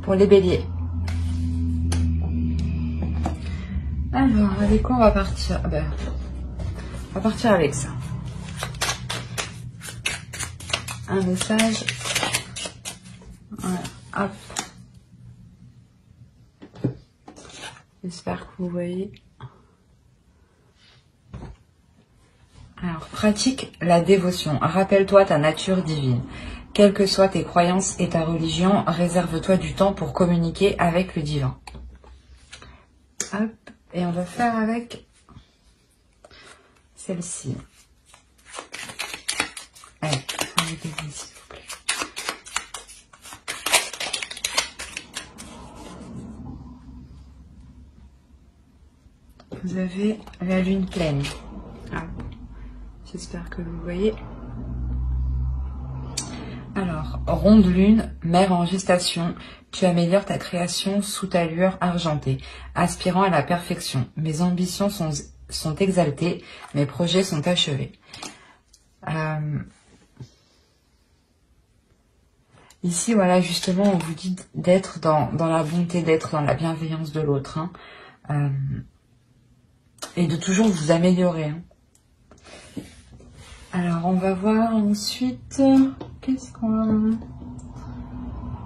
pour les béliers. Alors, avec quoi on va partir? On va partir avec ça. Un message. Voilà, hop. J'espère que vous voyez. Alors, pratique la dévotion. Rappelle-toi ta nature divine. Quelles que soient tes croyances et ta religion, réserve-toi du temps pour communiquer avec le divin. Hop. Et on va faire avec celle-ci. Allez, s'il vous plaît. Vous avez la lune pleine. J'espère que vous voyez. Alors, ronde lune, mère en gestation, tu améliores ta création sous ta lueur argentée, aspirant à la perfection. Mes ambitions sont exaltées, mes projets sont achevés. Ici, voilà, justement, on vous dit d'être dans la bonté, d'être dans la bienveillance de l'autre. Hein, et de toujours vous améliorer. Hein. Alors, on va voir ensuite... Qu'est-ce qu'on va...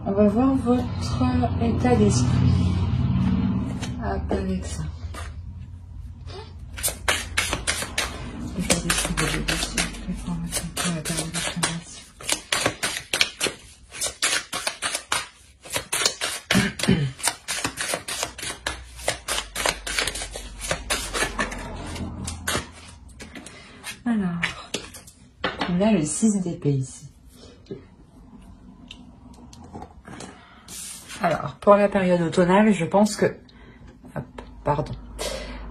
On va voir votre état d'esprit. Hop, avec ça. L'état d'esprit de bébé, s'il vous plaît, pour la période de chemin, s'il vous plaît. Alors, on a le 6 d'épée ici. Alors, pour la période automnale, je pense que... Hop, pardon.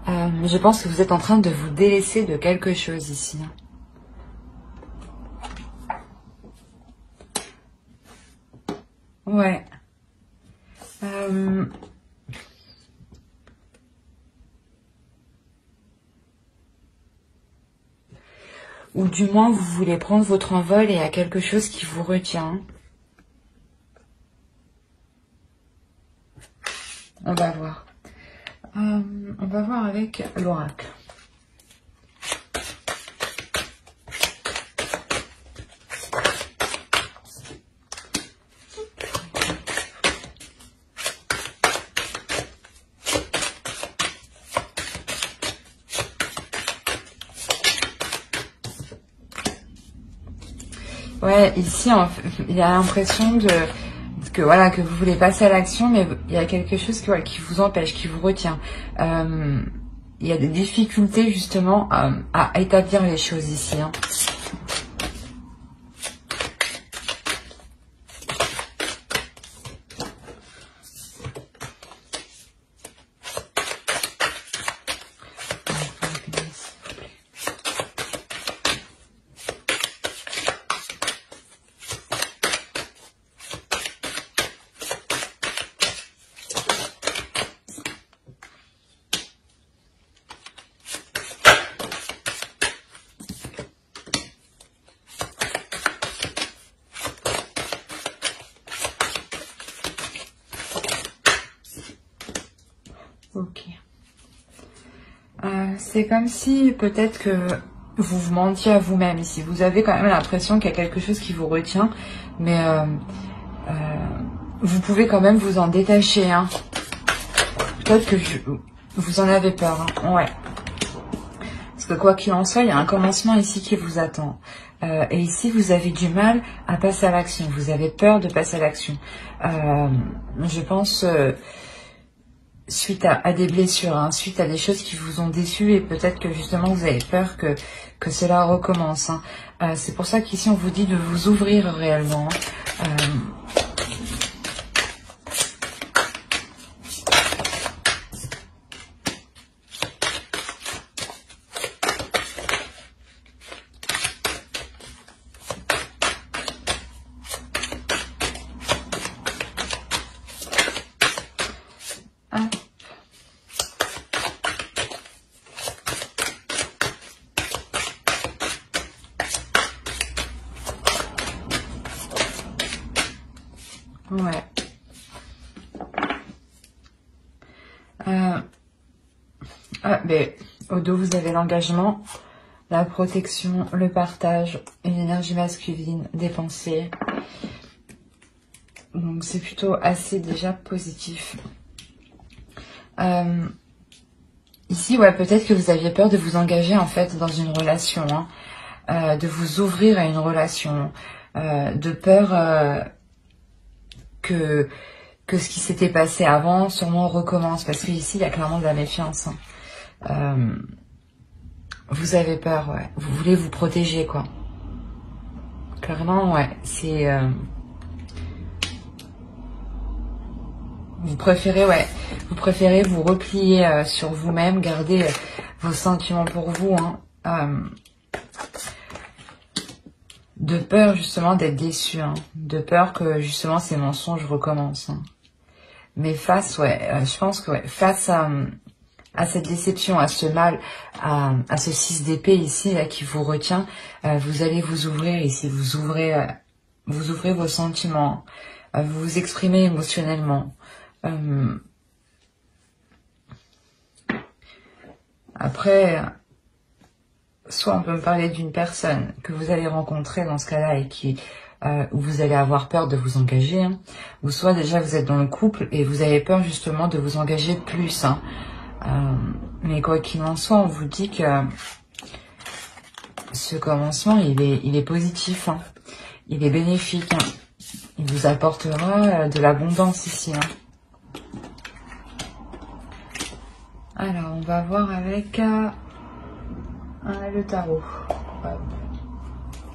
Je pense que vous êtes en train de vous délaisser de quelque chose ici. Ouais. Ou du moins, vous voulez prendre votre envol et il y a quelque chose qui vous retient. On va voir. On va voir avec l'oracle. Ouais, ici, il y a l'impression que voilà, que vous voulez passer à l'action, mais il y a quelque chose qui vous empêche, qui vous retient. Il y a des difficultés justement à établir les choses ici. Hein. Ok. C'est comme si peut-être que vous vous mentiez à vous-même ici. Vous avez quand même l'impression qu'il y a quelque chose qui vous retient, mais vous pouvez quand même vous en détacher. Hein. Peut-être que vous en avez peur. Hein. Ouais. Parce que quoi qu'il en soit, il y a un commencement ici qui vous attend. Et ici, vous avez du mal à passer à l'action. Vous avez peur de passer à l'action. Je pense... suite à des blessures, hein, suite à des choses qui vous ont déçu et peut-être que justement vous avez peur que cela recommence. Hein. C'est pour ça qu'ici on vous dit de vous ouvrir réellement. Ouais. Mais au dos, vous avez l'engagement, la protection, le partage, une énergie masculine, des pensées. Donc c'est plutôt assez déjà positif. Ici, ouais, peut-être que vous aviez peur de vous engager en fait dans une relation, hein, de vous ouvrir à une relation, de peur que ce qui s'était passé avant sûrement recommence, parce que ici il y a clairement de la méfiance. Hein. Vous avez peur, ouais. Vous voulez vous protéger, quoi. Clairement, ouais. C'est vous préférez, ouais. Vous préférez vous replier sur vous-même, garder vos sentiments pour vous, hein. De peur justement d'être déçu, hein. De peur que justement ces mensonges recommencent. Hein. Mais face, ouais, je pense que ouais, face à cette déception, à ce mal, à ce 6 d'épée ici là qui vous retient, vous allez vous ouvrir ici, vous ouvrez vos sentiments, vous vous exprimez émotionnellement. Après, soit on peut me parler d'une personne que vous allez rencontrer dans ce cas-là et qui où vous allez avoir peur de vous engager, hein, ou soit déjà vous êtes dans le couple et vous avez peur justement de vous engager plus. Hein. Mais quoi qu'il en soit, on vous dit que ce commencement, il est positif, hein. Il est bénéfique. Hein. Il vous apportera de l'abondance ici. Hein. Alors, on va voir avec le tarot.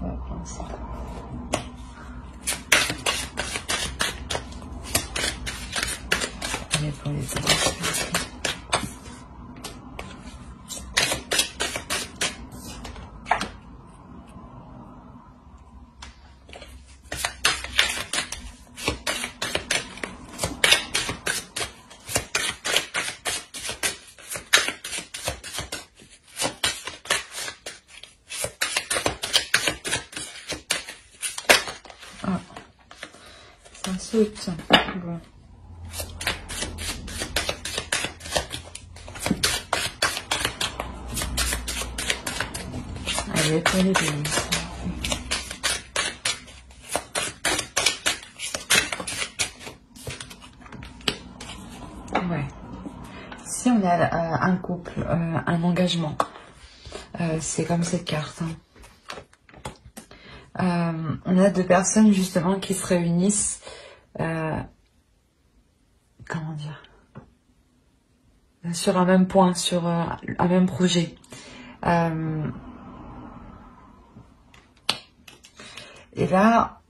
On va prendre ça. Allez, pour les autres. Saute. Bon. Allez, pour les deux. Ouais. Si on a un couple, un engagement, c'est comme cette carte. Hein. On a deux personnes justement qui se réunissent. Comment dire, sur un même point, sur un même projet. Et là,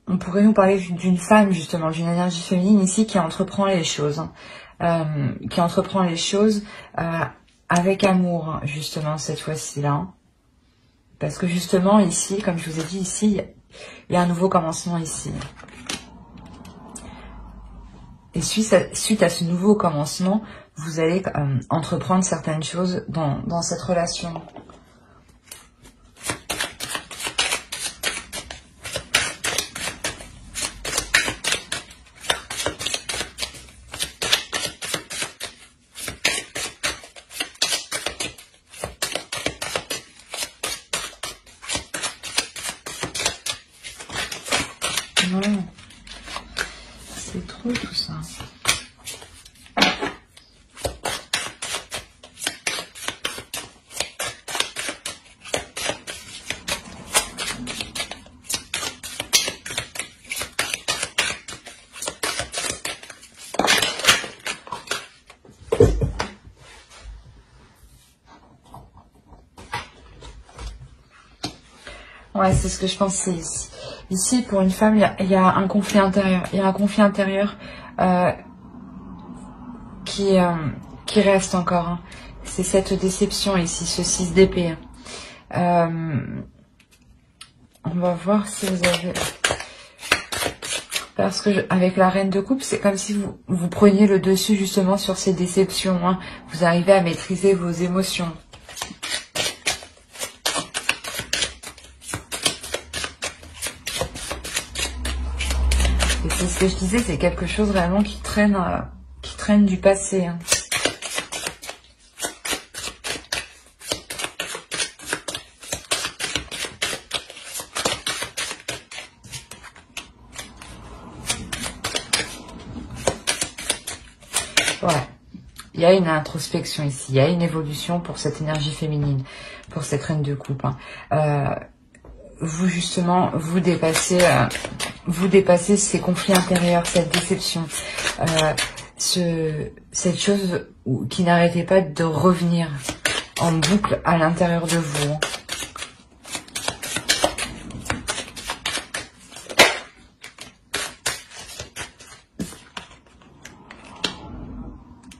on pourrait nous parler d'une femme justement, d'une énergie féminine ici qui entreprend les choses, hein, qui entreprend les choses avec amour, hein, justement cette fois-ci-là. Hein. Parce que justement ici, comme je vous ai dit ici, il y a un nouveau commencement ici. Et suite à ce nouveau commencement, vous allez entreprendre certaines choses dans cette relation. Ouais. C'est trop tout ça. Ouais, c'est ce que je pensais ici. Ici, pour une femme, il y a un conflit intérieur. Il y a un conflit intérieur qui reste encore. Hein. C'est cette déception ici, ce 6 d'épée. On va voir si vous avez... Parce que avec la reine de coupe, c'est comme si vous preniez le dessus justement sur ces déceptions. Hein. Vous arrivez à maîtriser vos émotions. Et c'est ce que je disais, c'est quelque chose vraiment qui traîne reine du passé. Hein. Ouais. Il y a une introspection ici, il y a une évolution pour cette énergie féminine, pour cette reine de coupe. Hein. Vous justement, vous dépassez ces conflits intérieurs, cette déception, cette chose qui n'arrêtait pas de revenir en boucle à l'intérieur de vous. Hein.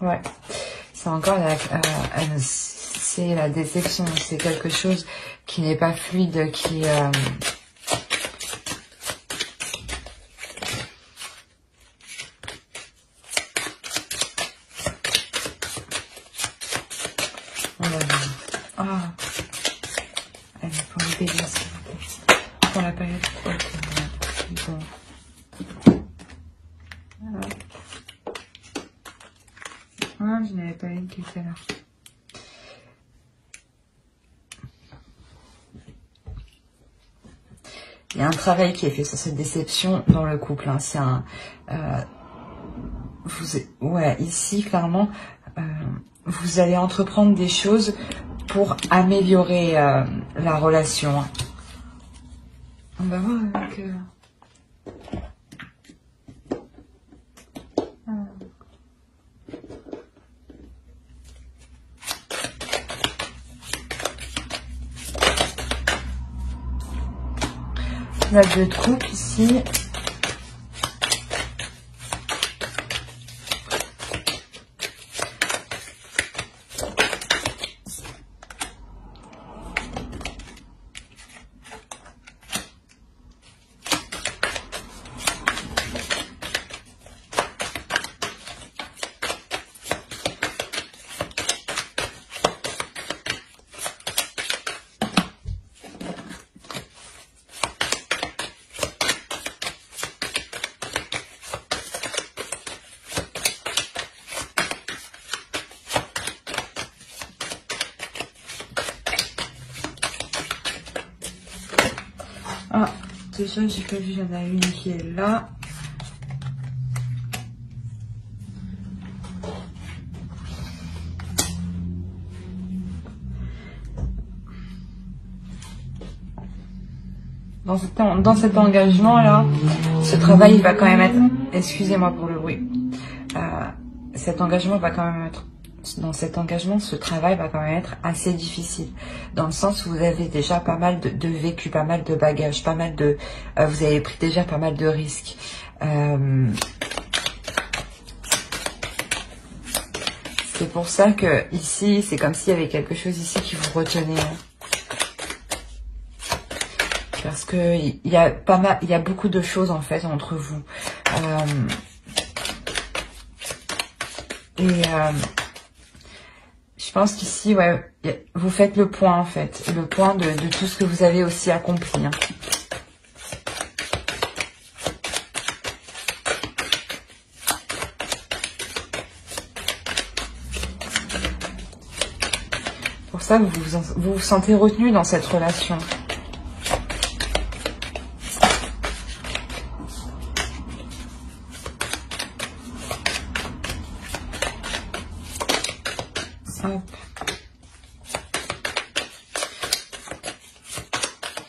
Ouais, c'est encore c'est la déception, c'est quelque chose qui n'est pas fluide, qui on va voir. Ah, allez, pour le bébé, s'il vous plaît. Pour la période automnale. Bon. Ah, je n'avais pas une qui était là. Il y a un travail qui est fait sur cette déception dans le couple. Hein. C'est un... ouais, ici, clairement, vous allez entreprendre des choses pour améliorer la relation. Hein. On va voir avec... La deux de couple ici. Ah, déjà, j'ai pas vu, il y en a une qui est là. Dans cet engagement-là, ce travail va quand même être... Excusez-moi pour le bruit. Cet engagement va quand même être... Dans cet engagement, ce travail va quand même être assez difficile. Dans le sens où vous avez déjà pas mal de vécu, pas mal de bagages, pas mal de... vous avez pris déjà pas mal de risques. C'est pour ça que ici, c'est comme s'il y avait quelque chose ici qui vous retenait. Parce que il y a pas mal, il y a beaucoup de choses en fait entre vous. Je pense qu'ici, ouais, vous faites le point en fait, le point de tout ce que vous avez aussi accompli. Hein. Pour ça, vous vous sentez retenu dans cette relation.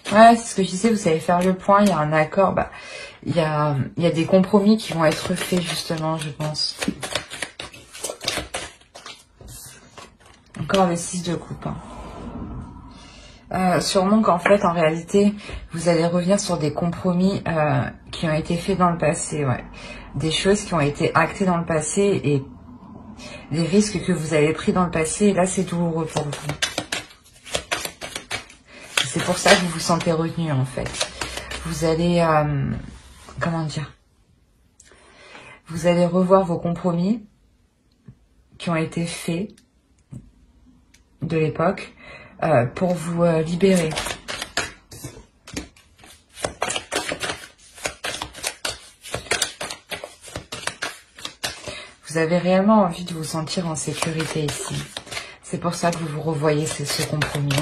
Ouais, c'est ce que je disais, vous savez faire le point, il y a un accord, bah, il y a des compromis qui vont être faits justement, je pense. Encore le 6 de coupe. Hein. Sûrement qu'en fait, en réalité, vous allez revenir sur des compromis qui ont été faits dans le passé, ouais. Des choses qui ont été actées dans le passé et des risques que vous avez pris dans le passé, et là, c'est douloureux pour vous. C'est pour ça que vous vous sentez retenu, en fait. Vous allez, comment dire, vous allez revoir vos compromis qui ont été faits de l'époque pour vous libérer. Vous vous avez réellement envie de vous sentir en sécurité ici. C'est pour ça que vous vous revoyez ce compromis.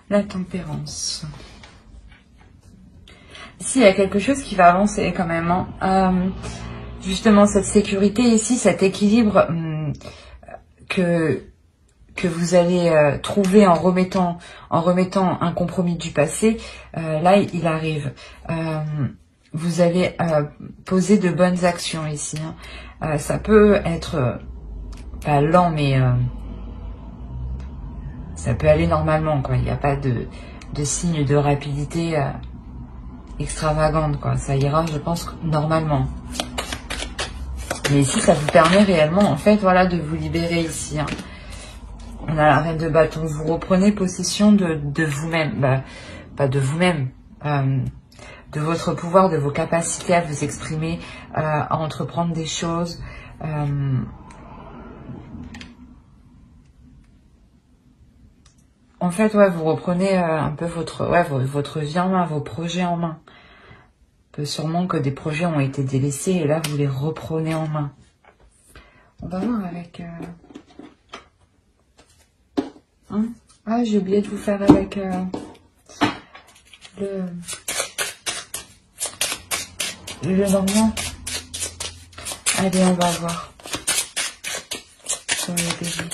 La tempérance. Ici, il y a quelque chose qui va avancer quand même. Hein. Justement, cette sécurité ici, cet équilibre que vous allez trouver en remettant un compromis du passé, là, il arrive. Vous allez poser de bonnes actions ici. Hein. Ça peut être pas lent, mais... ça peut aller normalement, quoi. Il n'y a pas de signe de rapidité extravagante, quoi. Ça ira, je pense, normalement. Mais ici, ça vous permet réellement, en fait, voilà, de vous libérer ici. Hein. On a la reine de bâton. Vous reprenez possession de vous-même. Bah, pas de vous-même. De votre pouvoir, de vos capacités à vous exprimer, à entreprendre des choses. En fait, ouais, vous reprenez un peu votre vie en main, vos projets en main. Peu sûrement que des projets ont été délaissés et là, vous les reprenez en main. On va voir avec... Hein? Ah, j'ai oublié de vous faire avec le normand. Allez, on va voir. Sur le début.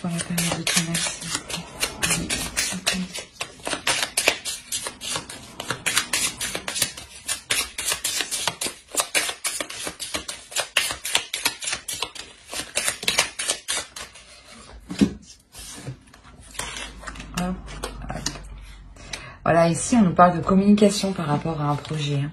Pour la période de trimestre. Voilà, ici, on nous parle de communication par rapport à un projet. Hein.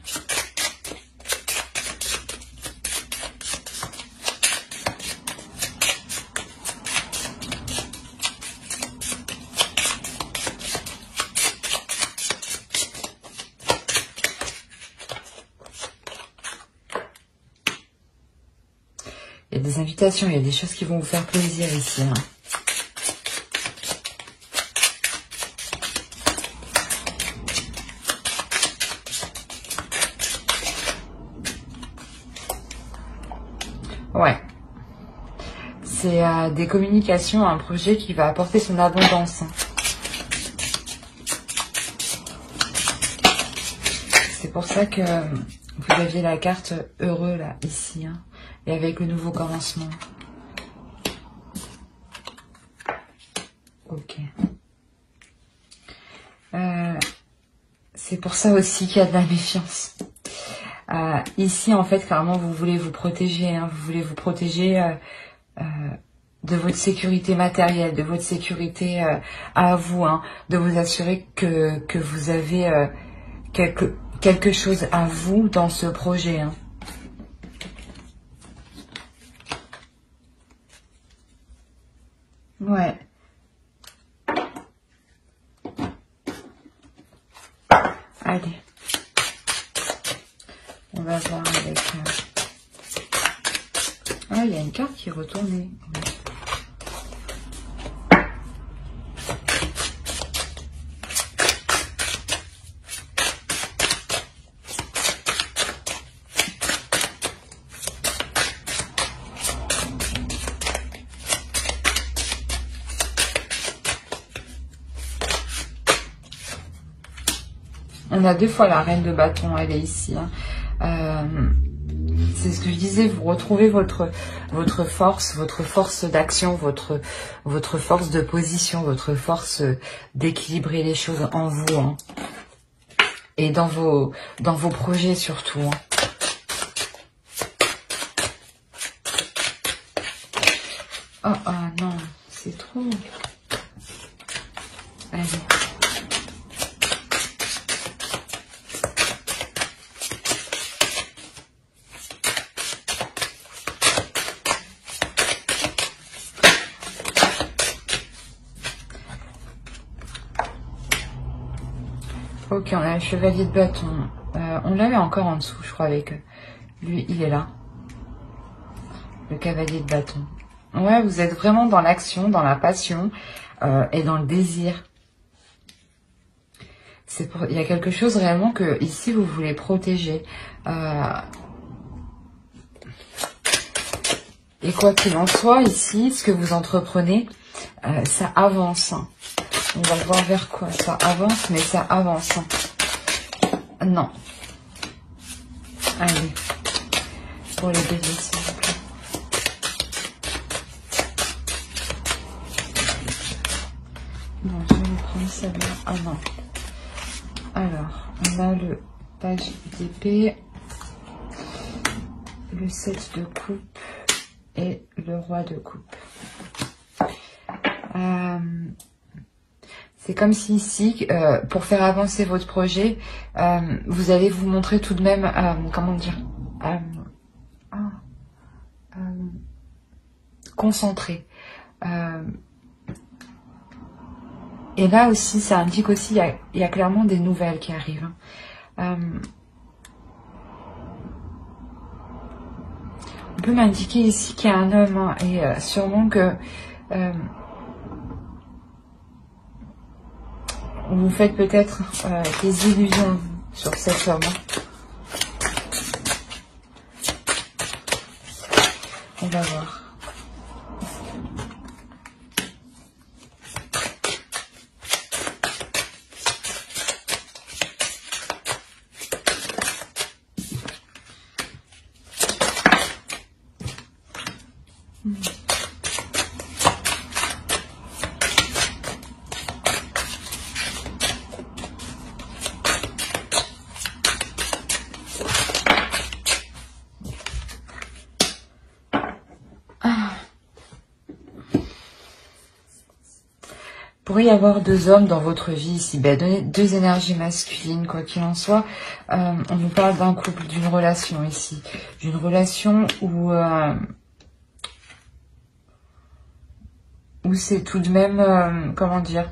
Il y a des invitations, il y a des choses qui vont vous faire plaisir ici. Hein. Ouais. C'est des communications, un projet qui va apporter son abondance. Hein. C'est pour ça que vous aviez la carte heureux là, ici. Hein. Et avec le nouveau commencement. Ok. C'est pour ça aussi qu'il y a de la méfiance. Ici, en fait, clairement, vous voulez vous protéger. Hein, vous voulez vous protéger de votre sécurité matérielle, de votre sécurité à vous. Hein, de vous assurer que vous avez quelque chose à vous dans ce projet. Hein. Ouais. Allez. On va voir avec... Ah, il y a une carte qui est retournée. On a deux fois la reine de bâton, elle est ici. Hein. C'est ce que je disais, vous retrouvez votre force d'action, votre force de position, votre force d'équilibrer les choses en vous. Hein. Et dans vos projets surtout. Hein. Oh non, c'est trop. Allez. Ok, on a le chevalier de bâton. On l'avait encore en dessous, je crois, avec lui. Il est là. Le cavalier de bâton. Ouais, vous êtes vraiment dans l'action, dans la passion et dans le désir. Il y a quelque chose réellement que ici vous voulez protéger. Et quoi qu'il en soit, ici, ce que vous entreprenez, ça avance. On va voir vers quoi ça avance, mais ça avance. Non. Allez. Pour les béliers, s'il vous plaît. Non, je vais prendre celle-là. Ah non. Alors, on a le page d'épée, le 7 de coupe et le roi de coupe. C'est comme si ici, pour faire avancer votre projet, vous allez vous montrer tout de même, comment dire, concentré. Et là aussi, ça indique aussi, il y a clairement des nouvelles qui arrivent. On peut m'indiquer ici qu'il y a un homme, hein, et sûrement que vous faites peut-être des illusions sur cet homme. On va voir. Il pourrait y avoir deux hommes dans votre vie ici, deux énergies masculines, quoi qu'il en soit. On nous parle d'un couple, d'une relation ici. D'une relation où c'est tout de même, comment dire,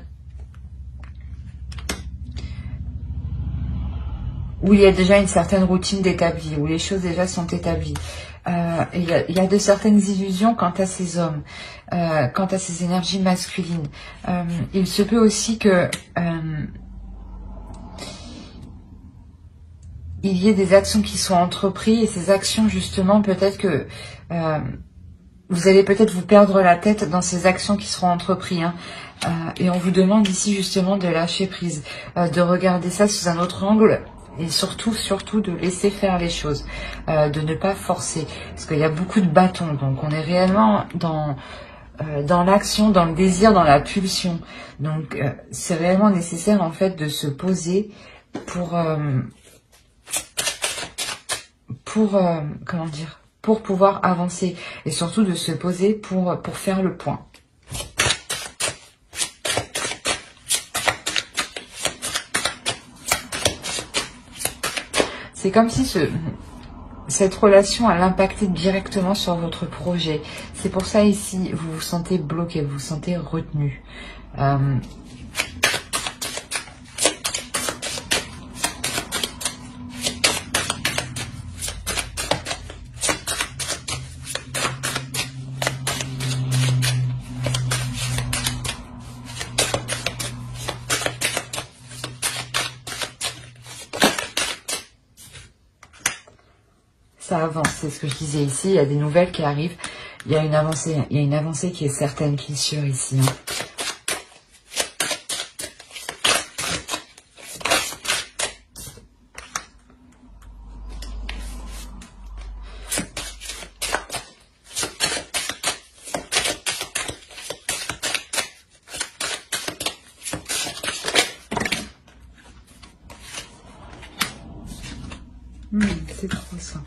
où il y a déjà une certaine routine d'établie, où les choses déjà sont établies. Il y a de certaines illusions quant à ces hommes, quant à ces énergies masculines. Il se peut aussi que il y ait des actions qui soient entreprises, et ces actions justement, peut-être que vous allez peut-être vous perdre la tête dans ces actions qui seront entreprises. Hein. Et on vous demande ici justement de lâcher prise, de regarder ça sous un autre angle. Et surtout de laisser faire les choses, de ne pas forcer. Parce qu'il y a beaucoup de bâtons, donc on est réellement dans l'action, dans le désir, dans la pulsion. Donc c'est réellement nécessaire en fait de se poser pour comment dire, pour pouvoir avancer. Et surtout de se poser pour faire le point. C'est comme si cette relation a l'impacté directement sur votre projet. C'est pour ça ici, vous vous sentez bloqué, vous vous sentez retenu. Ça avance, c'est ce que je disais ici, il y a des nouvelles qui arrivent, il y a une avancée qui est certaine, qui est sûre ici. Hein. C'est trop ça.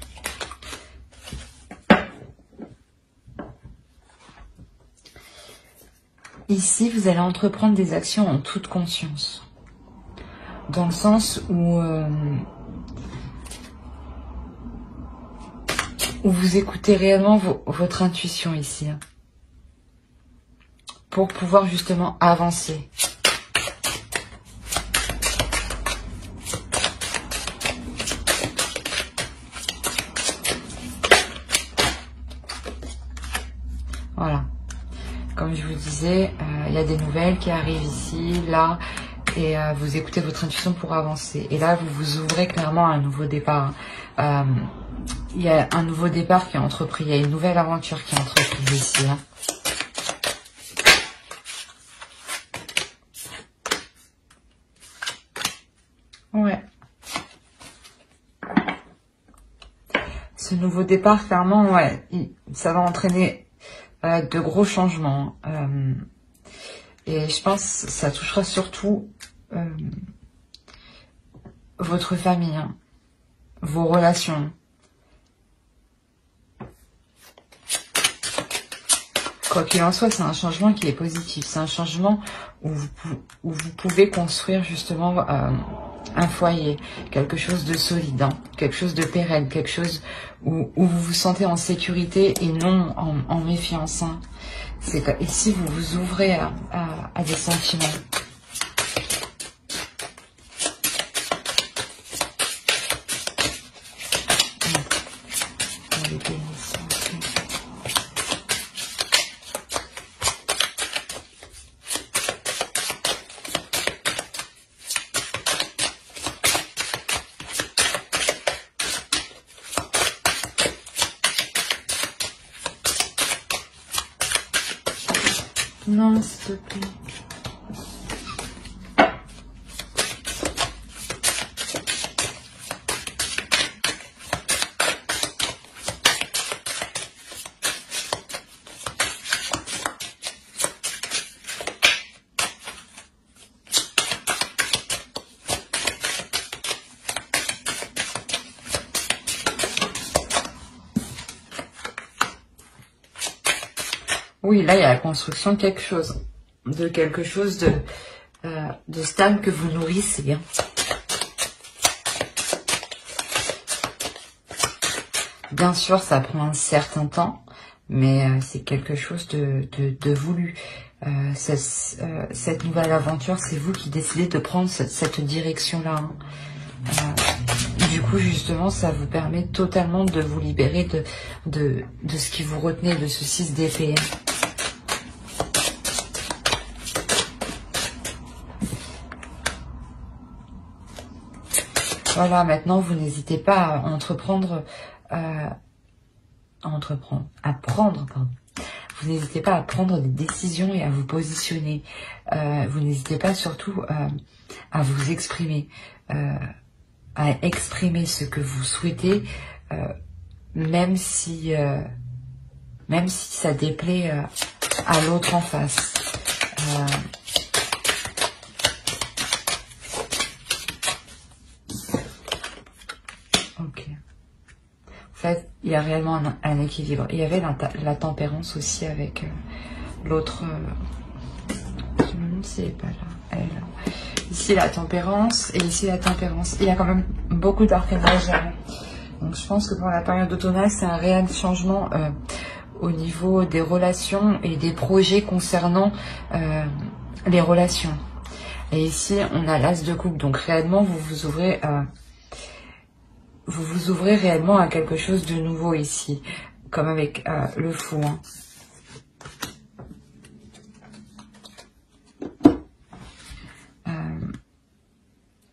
Ici, vous allez entreprendre des actions en toute conscience. Dans le sens où vous écoutez réellement votre intuition ici. Hein, pour pouvoir justement avancer. disais, il y a des nouvelles qui arrivent ici, là, et vous écoutez votre intuition pour avancer. Et là, vous vous ouvrez clairement à un nouveau départ. Il y a un nouveau départ qui est entrepris, il y a une nouvelle aventure qui est entreprise ici. Hein. Ouais. Ce nouveau départ, clairement, ouais, ça va entraîner de gros changements. Et je pense que ça touchera surtout votre famille, hein, vos relations. Quoi qu'il en soit, c'est un changement qui est positif. C'est un changement où vous pouvez construire justement un foyer, quelque chose de solide, hein, quelque chose de pérenne, quelque chose où vous vous sentez en sécurité et non en méfiance. Hein. Ici, vous vous ouvrez à des sentiments. Non, s'il te plaît. Oui, là, il y a la construction de quelque chose de stable que vous nourrissez. Hein. Bien sûr, ça prend un certain temps, mais c'est quelque chose de voulu. Cette nouvelle aventure, c'est vous qui décidez de prendre cette direction-là. Hein. Du coup, justement, ça vous permet totalement de vous libérer de ce qui vous retenait, de ce 6 d'épée. Voilà, maintenant, vous n'hésitez pas à Vous n'hésitez pas à prendre des décisions et à vous positionner. Vous n'hésitez pas surtout à vous exprimer, à exprimer ce que vous souhaitez, même si ça déplaît à l'autre en face. Ok. En fait, il y a réellement un équilibre. Il y avait la tempérance aussi avec l'autre. Je me demande si elle n'est pas là. Elle. Ici la tempérance et ici la tempérance. Il y a quand même beaucoup d'archéologie. Donc je pense que pour la période automnale, c'est un réel changement au niveau des relations et des projets concernant les relations. Et ici, on a l'as de coupe. Donc réellement, vous vous ouvrez réellement à quelque chose de nouveau ici, comme avec le fou. Hein.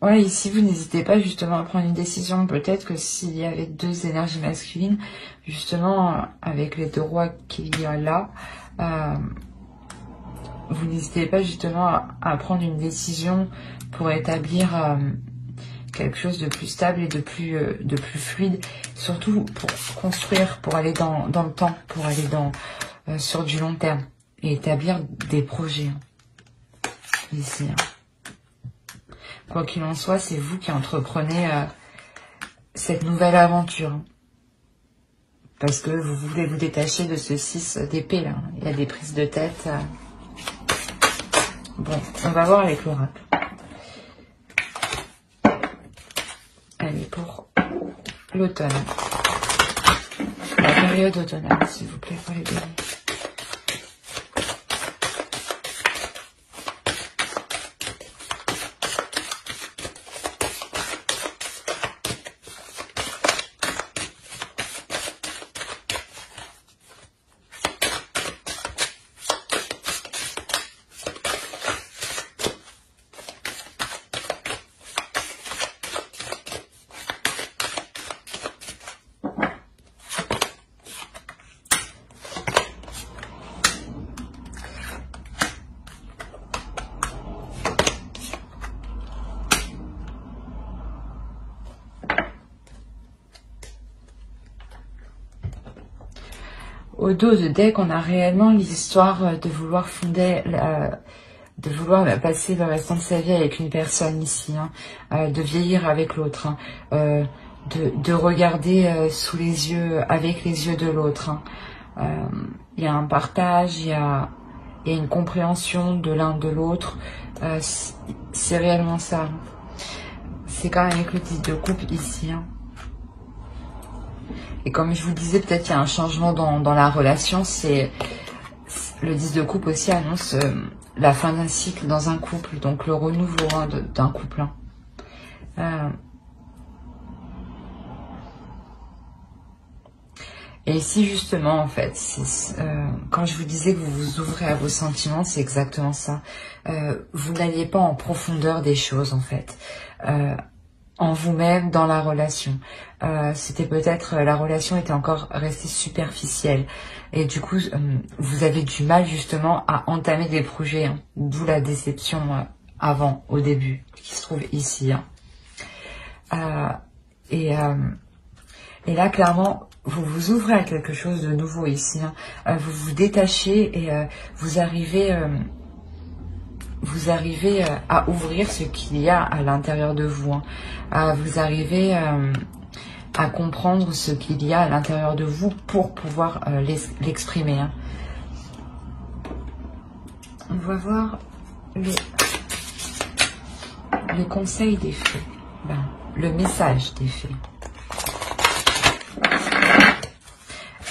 Ouais, ici, vous n'hésitez pas justement à prendre une décision. Peut-être que s'il y avait 2 énergies masculines, justement, avec les 2 rois qu'il y a là, vous n'hésitez pas justement à prendre une décision pour établir quelque chose de plus stable et de plus fluide, surtout pour construire, pour aller dans le temps, pour aller sur du long terme et établir des projets. Hein. Ici. Hein. Quoi qu'il en soit, c'est vous qui entreprenez cette nouvelle aventure. Hein. Parce que vous voulez vous détacher de ce 6 d'épée là. Il y a des prises de tête. Bon, on va voir avec l'oracle. Allez, pour l'automne. La période automnale, s'il vous plaît, pour les béliers. au dos de deck, on a réellement l'histoire de vouloir fonder, de vouloir passer le restant de sa vie avec une personne ici, hein, de vieillir avec l'autre, hein, de regarder sous les yeux, avec les yeux de l'autre. Hein. Il y a un partage, il y a une compréhension de l'un de l'autre. C'est réellement ça. C'est quand même avec le 10 de coupe ici. Hein. Et comme je vous disais, peut-être qu'il y a un changement dans la relation. C'est le 10 de coupe aussi annonce la fin d'un cycle dans un couple. Donc le renouveau, hein, d'un couple. Hein. Et ici, justement, en fait, quand je vous disais que vous vous ouvrez à vos sentiments, c'est exactement ça. Vous n'alliez pas en profondeur des choses, en fait. En vous-même, dans la relation. C'était peut-être, la relation était encore restée superficielle. Et du coup, vous avez du mal, justement, à entamer des projets. Hein, d'où la déception avant, au début, qui se trouve ici. Hein. Et là, clairement, vous vous ouvrez à quelque chose de nouveau ici. Hein. Vous vous détachez et vous arrivez à ouvrir ce qu'il y a à l'intérieur de vous. Hein. Vous arrivez à comprendre ce qu'il y a à l'intérieur de vous pour pouvoir l'exprimer. Hein. On va voir le conseil des fées. Ben, le message des fées.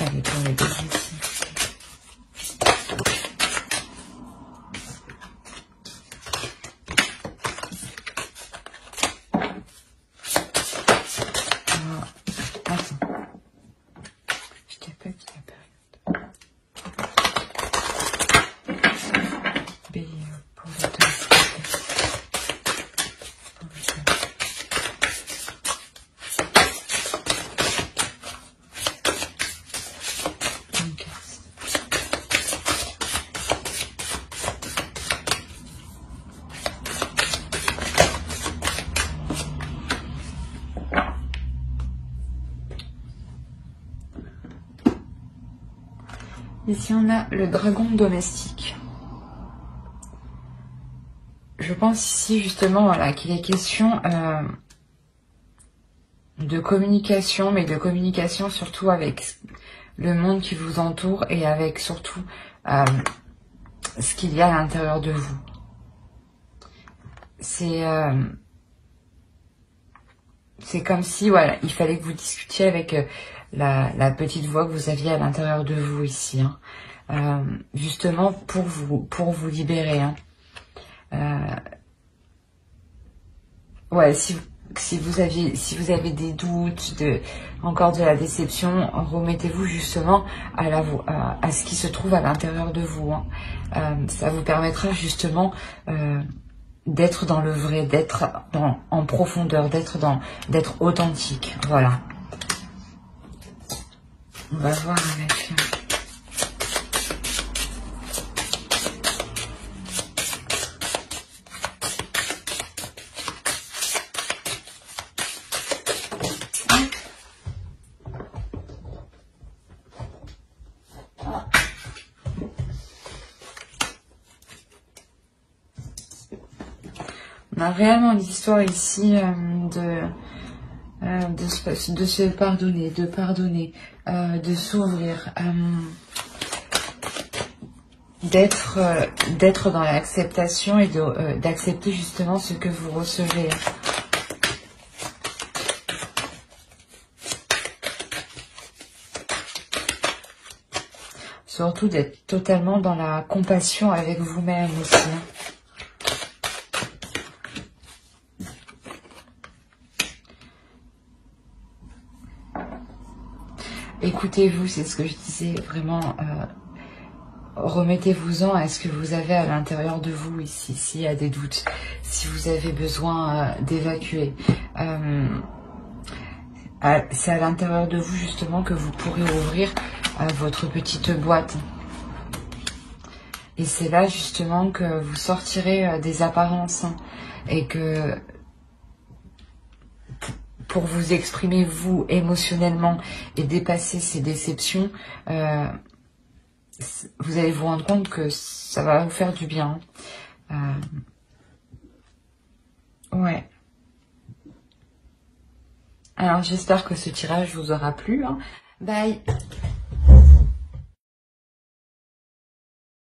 Allez, pour les deux ici. Attends. Je t'appelle, Bélier, pour les deux. Ici, on a le dragon domestique. Je pense ici, justement, voilà, qu'il est question de communication, mais de communication surtout avec le monde qui vous entoure et avec surtout ce qu'il y a à l'intérieur de vous. C'est comme si, voilà, il fallait que vous discutiez avec la petite voix que vous aviez à l'intérieur de vous ici, hein. Justement pour vous libérer. Hein. Ouais, si vous avez des doutes, encore de la déception, remettez-vous justement à ce qui se trouve à l'intérieur de vous. Hein. Ça vous permettra justement d'être dans le vrai, d'être en profondeur, d'être authentique. Voilà. On va voir avec... On a réellement l'histoire ici de se pardonner, de s'ouvrir, d'être dans l'acceptation et d'accepter justement ce que vous recevez. Surtout d'être totalement dans la compassion avec vous-même aussi. Écoutez-vous, c'est ce que je disais, vraiment, remettez-vous-en à ce que vous avez à l'intérieur de vous ici, s'il y a des doutes, si vous avez besoin d'évacuer. C'est à l'intérieur de vous justement que vous pourrez ouvrir votre petite boîte. Et c'est là justement que vous sortirez des apparences, hein, et que... pour vous exprimer vous émotionnellement et dépasser ces déceptions, vous allez vous rendre compte que ça va vous faire du bien. Ouais. Alors, j'espère que ce tirage vous aura plu. Hein. Bye.